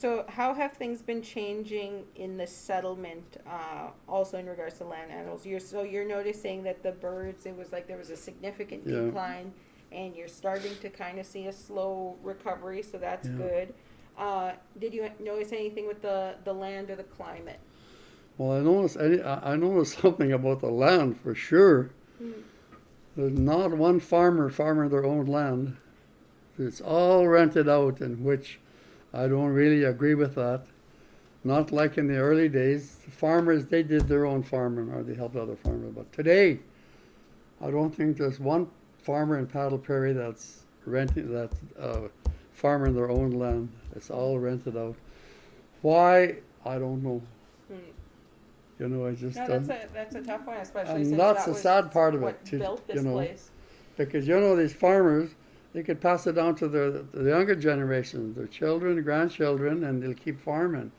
So how have things been changing in the settlement, also in regards to land animals? You're noticing that the birds, it was like there was a significant Yeah, decline, and you're starting to kind of see a slow recovery, so that's yeah. good. Did you notice anything with the land or the climate? Well, I noticed something about the land for sure. Mm. There's not one farmer farming their own land. It's all rented out, in which I don't really agree with that. Not like in the early days. The farmers, they did their own farming or they helped other farmers. But today, I don't think there's one farmer in Paddle Prairie that's farming their own land. It's all rented out. Why? I don't know. Mm. You know, I just No, that's a tough one, especially and since that's that the was sad part of it, what built this place. because these farmers, they could pass it down to the younger generation, their children, grandchildren, and they'll keep farming.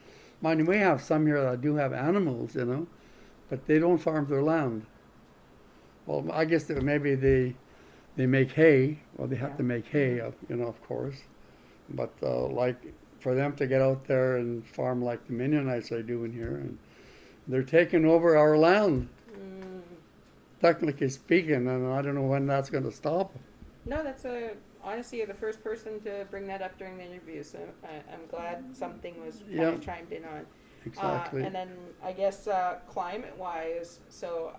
Mind you, we have some here that do have animals, but they don't farm their land. Well, I guess that maybe they make hay. Well, they have to make hay, of course. But like for them to get out there and farm like the Mennonites are doing here, and they're taking over our land, Mm. technically speaking, and I don't know when that's going to stop. No, honestly, you're the first person to bring that up during the interview, so I'm glad something was kind Yeah, of chimed in on. exactly. And then I guess climate-wise, so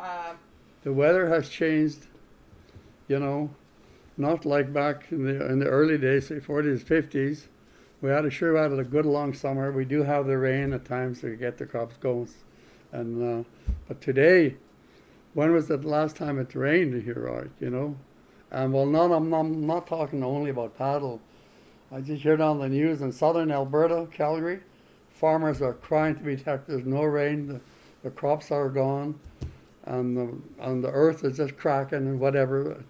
The weather has changed, you know, not like back in the early days, say 40s, 50s. We had a good long summer. We do have the rain at times to get the crops going, and but today, when was the last time it rained here, Art? And well, I'm not talking only about Paddle. I just heard on the news in southern Alberta, Calgary, farmers are crying to be attacked. There's no rain. The crops are gone, and the earth is just cracking and whatever.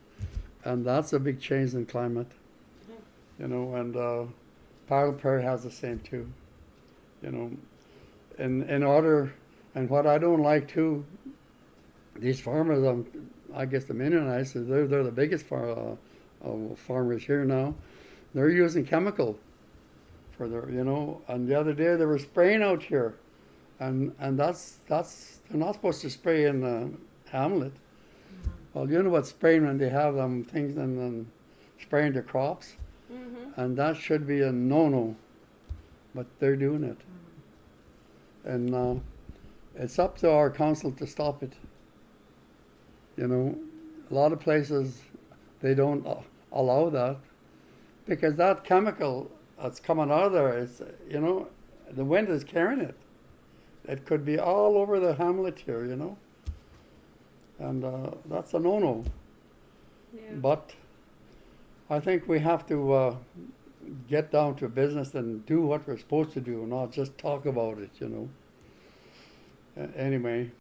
And that's a big change in climate, And Paddle Prairie has the same too, you know. In order, and what I don't like too, these farmers, I guess the Mennonites, they're the biggest farmers here now. They're using chemical for And the other day they were spraying out here, and that's they're not supposed to spray in the hamlet. Well, you know what spraying when they have them things and then spraying the crops, mm-hmm. and that should be a no-no, but they're doing it, and it's up to our council to stop it. A lot of places they don't allow that because that chemical that's coming out of there is, the wind is carrying it. It could be all over the hamlet here, and that's a no-no. Yeah. But I think we have to get down to business and do what we're supposed to do, not just talk about it, Anyway,